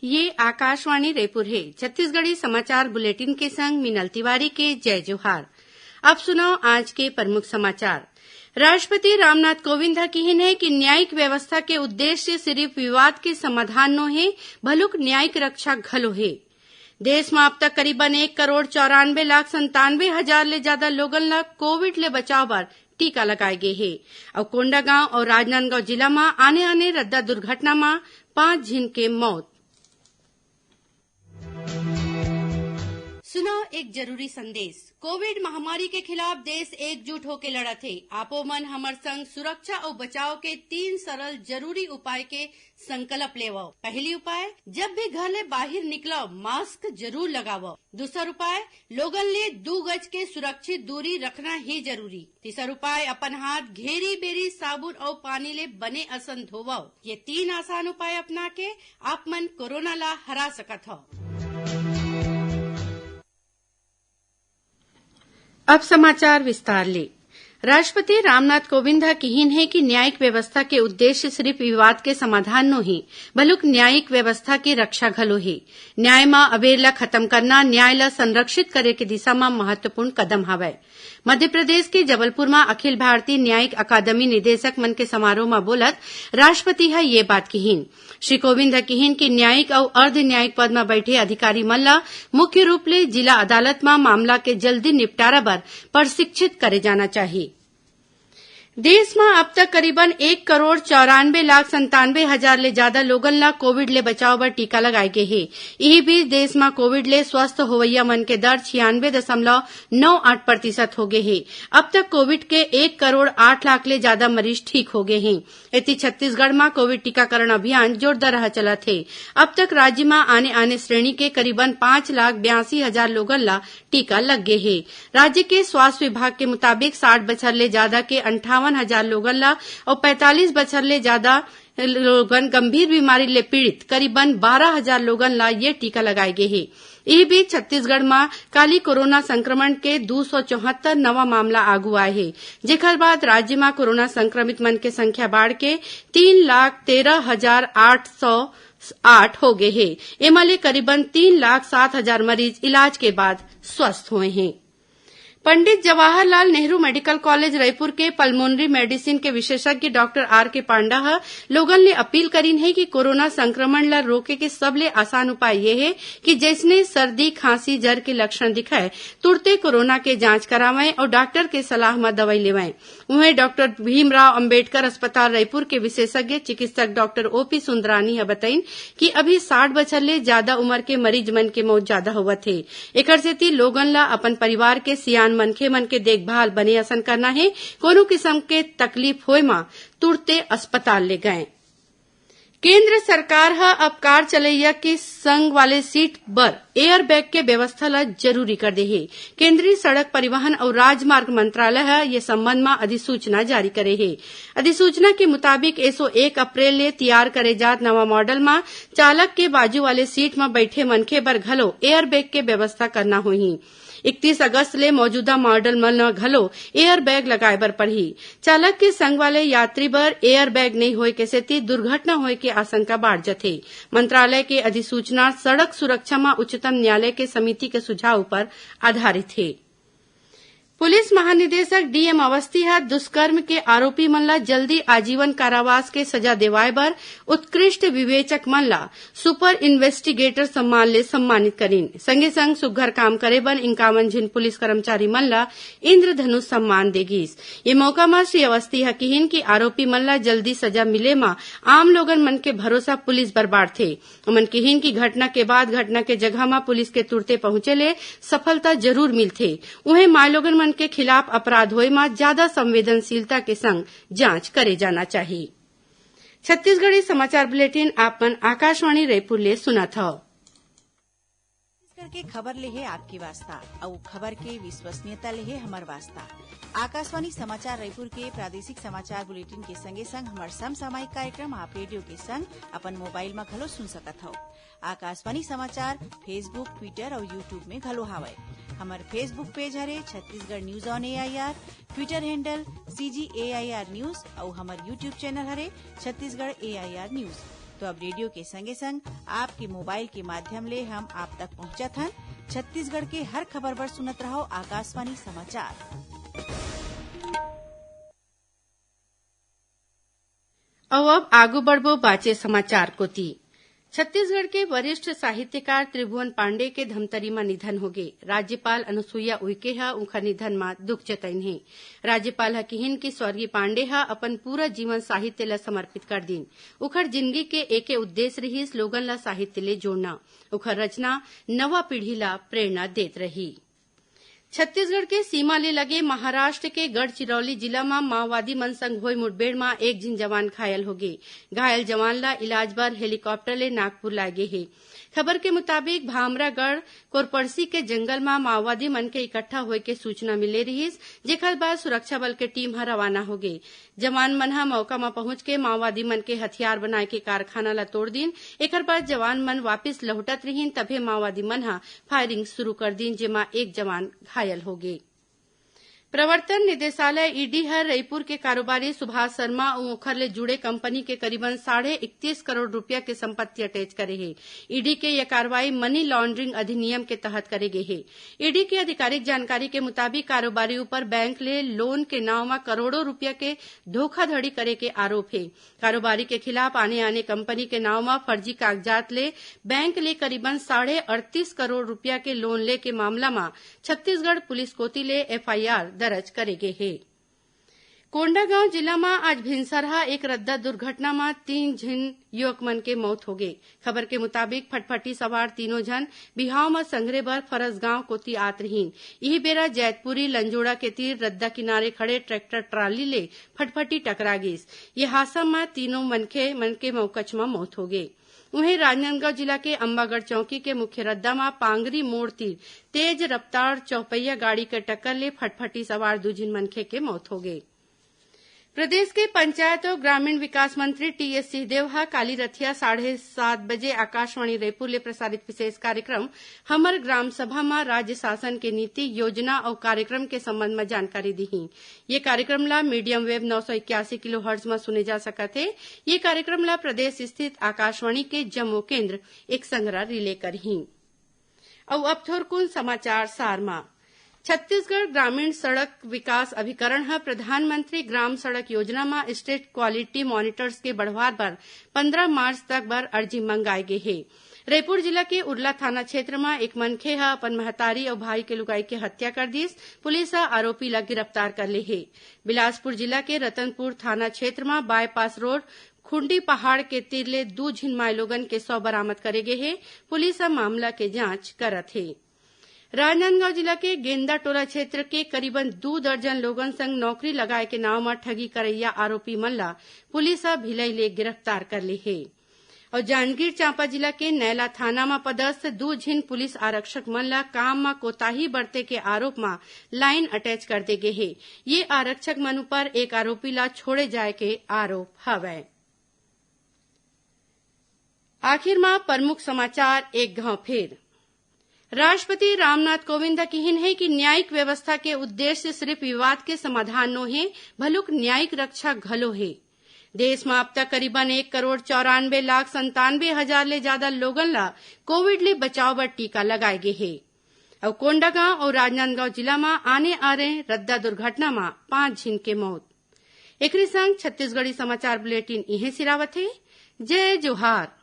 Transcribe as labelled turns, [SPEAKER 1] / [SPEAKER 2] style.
[SPEAKER 1] ये आकाशवाणी रायपुर है। छत्तीसगढ़ी समाचार बुलेटिन के संग मिनल तिवारी के जय जोहार। अब सुनाओ आज के प्रमुख समाचार। राष्ट्रपति रामनाथ कोविंद कहिन है कि न्यायिक व्यवस्था के उद्देश्य सिर्फ विवाद के समाधान नो है, भलुक न्यायिक रक्षा घलो है। देश में अब तक करीबन 1,94,97,000 ले ज्यादा लोगन ला कोविड ले बचाव बर टीका लगाए गए है। और कोंडागांव और राजनांदगांव जिला में आने आने रद्दा दुर्घटना में 5 झिन के मौत। सुनो एक जरूरी संदेश। कोविड महामारी के खिलाफ देश एकजुट होकर लड़त है। आपो मन हमर संग सुरक्षा और बचाव के 3 सरल जरूरी उपाय के संकल्प लेवो। पहली उपाय, जब भी घर ले बाहर निकलो मास्क जरूर लगावो। दूसरा उपाय, लोगन ले 2 गज के सुरक्षित दूरी रखना ही जरूरी। तीसरा उपाय, अपन हाथ घेरी बेरी साबुन और पानी ले बने असन धोवो। ये 3 आसान उपाय अपना के आप मन कोरोना ला हरा सकत हो। अब समाचार विस्तार ले। राष्ट्रपति रामनाथ कोविंद कहिन है कि न्यायिक व्यवस्था के उद्देश्य सिर्फ विवाद के समाधान नो ही, बलुक न्यायिक व्यवस्था के रक्षा घलो है। न्याय में अबेर ला खत्म करना न्याय ला संरक्षित करे के दिशा में महत्वपूर्ण कदम हवय। मध्य प्रदेश के जबलपुर में अखिल भारतीय न्यायिक अकादमी निदेशक मन के समारोह में बोलत राष्ट्रपति है ये बात कहिन। श्री कोविंद कहिन कि न्यायिक और अर्ध न्यायिक पद में बैठे अधिकारी मन ला मुख्य रूप ले जिला अदालत में मामला के जल्दी निपटारा बर प्रशिक्षित करे जाना चाहिए। देश में अब तक करीबन 1,94,97,000 ले ज्यादा लोगन ला कोविड ले बचाव बर टीका लगाए गए है। यही बीच देश में कोविड ले स्वस्थ होवैया मन के दर 96.98% हो गए है। अब तक कोविड के 1,08,00,000 ले ज्यादा मरीज ठीक हो गए हैं। इति छत्तीसगढ़ में कोविड टीकाकरण अभियान जोरदार चलत है। अब तक राज्य में आने श्रेणी के करीबन 5,82,000 लोगन ला टीका लग गए है। राज्य के स्वास्थ्य विभाग के मुताबिक 60 बछर ले ज्यादा के 58,000 लोगन ला और 45 बछर ले ज्यादा लोगन गंभीर बीमारी ले पीड़ित करीबन 12,000 लोगन ला ये टीका लगाए गए है। इस बीच छत्तीसगढ़ में काली कोरोना संक्रमण के 274 नवा मामला आगू आए है, जेकर बाद राज्य में कोरोना संक्रमित मन के संख्या बढ़ के 3,13,808 हो गए है। एमले करीबन 3,07,000 मरीज इलाज के बाद स्वस्थ हुए हैं। पंडित जवाहरलाल नेहरू मेडिकल कॉलेज रायपुर के पल्मोनरी मेडिसिन के विशेषज्ञ डॉक्टर आर के पांडा लोगन ले अपील करीन है कि कोरोना संक्रमण ला रोके के सबले आसान उपाय ये है कि जैसने सर्दी खांसी जर के लक्षण दिखाए तुरते कोरोना के जांच करावें और डॉक्टर के सलाह में दवाई लेवें। वहीं डॉक्टर भीमराव अंबेडकर अस्पताल रायपुर के विशेषज्ञ चिकित्सक डॉक्टर ओपी सुंदरानी बताइन कि अभी 60 बछर ले ज्यादा उम्र के मरीज मन के मौत ज्यादा होवत है। एकर सेती लोगन ला अपन परिवार के सियान मनखे मन के देखभाल बने असन करना है। कोनो किस्म के तकलीफ होए मा तुरते अस्पताल ले गए। केंद्र सरकार अब कार चलैया के संग वाले सीट बर एयर बैग के व्यवस्था ला जरूरी कर दे है। केंद्रीय सड़क परिवहन और राजमार्ग मंत्रालय ये संबंध में अधिसूचना जारी करे है। अधिसूचना के मुताबिक 101 अप्रैल ले तैयार करे जात नवा मॉडल में चालक के बाजू वाले सीट में बैठे मनखे बर घलो एयर बैग के व्यवस्था करना होही। 31 अगस्त ले मौजूदा मॉडल मन घलो एयर बैग लगाए बर पड़ही। चालक के संग वाले यात्री बर एयर बैग नहीं होए के सेती दुर्घटना होए के आशंका बढ़ जाथे। मंत्रालय के अधिसूचना सड़क सुरक्षा में उच्चतम न्यायालय के समिति के सुझाव पर आधारित है। पुलिस महानिदेशक डीएम अवस्थी दुष्कर्म के आरोपी मन ला जल्दी आजीवन कारावास के सजा देवाए बर उत्कृष्ट विवेचक मन ला सुपर इन्वेस्टिगेटर सम्मान ले सम्मानित करीन। संगे संग सुघ्घर काम करे बर 51 झिन पुलिस कर्मचारी मन ला इंद्रधनुष सम्मान देगिस। ये मौका में श्री अवस्थी कहिन कि आरोपी मन ला जल्दी सजा मिले मा आम लोगन मन के भरोसा पुलिस बर बाढ़थे। उमन कहिन कि घटना के बाद घटना के जगह में पुलिस के तुरते पहुंचे ले सफलता जरूर मिलथे। उन्हें माय लोगन मन के खिलाफ अपराध होए में ज्यादा संवेदनशीलता के संग जांच करे जाना चाहिए। छत्तीसगढ़ी समाचार बुलेटिन आपमन आकाशवाणी रायपुर ले सुनत हव।
[SPEAKER 2] छत्तीसगढ़ के खबर ले है आपकी वास्ता और खबर के विश्वसनीयता ले है हमर वास्ता। आकाशवाणी समाचार रायपुर के प्रादेशिक समाचार बुलेटिन के संगे संग हमार समसामयिक कार्यक्रम आप रेडियो के संग अपन मोबाइल में घलो सुन सकत हव। आकाशवाणी समाचार फेसबुक, ट्विटर और यूट्यूब में घलो हावय। हमार फेसबुक पेज हरे Chhattisgarh news on AIR, Twitter handle CGAIR news और हमार यूट्यूब चैनल हरे छत्तीसगढ़ AIR न्यूज। तो अब रेडियो के संगे संग आपके मोबाइल के माध्यम ले हम आप तक पहुंचत हन। छत्तीसगढ़ के हर खबर पर सुनत रहो आकाशवाणी समाचार।
[SPEAKER 1] अब आगू बढ़बो बाचे समाचार कोती। छत्तीसगढ़ के वरिष्ठ साहित्यकार त्रिभुवन पांडे के धमतरी में निधन होगे। राज्यपाल अनुसुईया उइके ह उनका निधन में दुख जतइन हे। राज्यपाल ह किहिन कि स्वर्गीय पांडे ह अपन पूरा जीवन साहित्य ला समर्पित कर दिन। उखर जिंदगी के एके उद्देश्य रहिस लोगन ला साहित्य ले जोड़ना। उखर रचना नवा पीढ़ी ला प्रेरणा देत रही। छत्तीसगढ़ के सीमा ले लगे महाराष्ट्र के गढ़चिरौली जिला में माओवादी मन संग होय मुठभेड़ में एक झिन जवान घायल होगे। घायल जवान ला इलाज बर हेलीकॉप्टर ले नागपुर लाए गे हे। खबर के मुताबिक भामरागढ़ कोरपड़सी के जंगल में माओवादी मन के इकट्ठा होय के सूचना मिले रहिस, जेकर बाद सुरक्षा बल के टीम ह रवाना होगे। जवान मन ह मौका में पहुंच के माओवादी मन के हथियार बनाए के कारखाना ला तोड़ दिन। एकर बाद जवान मन वापिस लौटत रहिन, तभे माओवादी मन ह फायरिंग शुरू कर दिन, जेमा एक जवान घायल होगे। प्रवर्तन निदेशालय ईडी हर रायपुर के कारोबारी सुभाष शर्मा और ओखर ले जुड़े कंपनी के करीबन 31.5 करोड़ रुपया के संपत्ति अटैच करे हे। ईडी के यह कार्रवाई मनी लॉन्ड्रिंग अधिनियम के तहत करे गे हे। ईडी की आधिकारिक जानकारी के मुताबिक कारोबारी ऊपर बैंक ले लोन के नाव में करोड़ों रुपया के धोखाधड़ी करे के आरोप है। कारोबारी के खिलाफ आने कंपनी के नाव में फर्जी कागजात ले बैंक ले करीबन 38.5 करोड़ रुपया के लोन ले के मामला में छत्तीसगढ़ पुलिस कोती ले एफआईआर दर्ज करे गे हे। कोंडागांव जिला में आज भिनसरहा एक रद्दा दुर्घटना में 3 झिन युवक मन के मौत हो गई। खबर के मुताबिक फटफटी सवार तीनों जन बिहाव में संघरे बर फरसगांव कोती आत रहीन। यही बेरा जैतपुरी लंजोड़ा के तीर रद्दा किनारे खड़े ट्रैक्टर ट्राली ले फटफटी टकरा गिस। ये हादसा में तीनों मन के मौकच में मौत हो गई। वहीं राजनांदगांव जिला के अंबागढ़ चौकी के मुख्य रद्दा में पांगरी मोड़ तीर तेज रफ्तार चौपहिया गाड़ी के टक्कर ले फटफटी सवार 2 झिन मनखे के मौत हो गई। प्रदेश के पंचायत और ग्रामीण विकास मंत्री टीएस सिंहदेव ह काली रथिया 7:30 बजे आकाशवाणी रायपुर ले प्रसारित विशेष कार्यक्रम हमर ग्राम सभा में राज्य शासन के नीति योजना और कार्यक्रम के संबंध में जानकारी दी। ये कार्यक्रम ला मीडियम वेव 981 किलो हर्ट्ज में सुने जा सकत है। ये कार्यक्रम ला प्रदेश स्थित आकाशवाणी के जम्मू केंद्र एक संग्रह रिले करही। और अब थोरकुन समाचार सार में छत्तीसगढ़ ग्रामीण सड़क विकास अभिकरण ह प्रधानमंत्री ग्राम सड़क योजना में स्टेट क्वालिटी मॉनिटर्स के बढ़वार बर 15 मार्च तक बर अर्जी मंगाए गे हे। रायपुर जिला के उरला थाना क्षेत्र में एक मनखे ह अपन महतारी और भाई के लुगाई के हत्या कर दिस। पुलिस ह आरोपी ला गिरफ्तार कर ले हे। बिलासपुर जिला के रतनपुर थाना क्षेत्र में बाईपास रोड खुंडी पहाड़ के तीर ले 2 झिन माय लोगन के शव बरामद करे गे हे। पुलिस ह मामला के जांच करत हे। राजनांदगांव जिला के गेंदा टोला क्षेत्र के करीबन 2 दर्जन लोगन संग नौकरी लगाए के नाव में ठगी करैया आरोपी मन ला पुलिस ह भिलई ले गिरफ्तार कर ले हे। और जांजगीर चांपा जिला के नैला थाना में पदस्थ 2 झिन पुलिस आरक्षक मन ला काम में कोताही बरते के आरोप में लाइन अटैच कर दे गे हे। ये आरक्षक मन पर एक आरोपी ला छोड़े जाए के आरोप हवय। आखिर में प्रमुख समाचार एक घाव फेर। राष्ट्रपति रामनाथ कोविंद किहिन है कि न्यायिक व्यवस्था के उद्देश्य सिर्फ विवाद के समाधान नो है, भलुक न्यायिक रक्षा घलो है। देश में अब तक करीबन 1,94,97,000 ले ज्यादा लोगन ला कोविड ले बचाव बर टीका लगाए गे हे। और कोंडागांव और राजनांदगांव जिला में आने आ रहे रद्दा दुर्घटना में 5 झिन के मौत। एकरी संग छत्तीसगढ़ी समाचार बुलेटिन इहे सिरावत है। जय जोहार।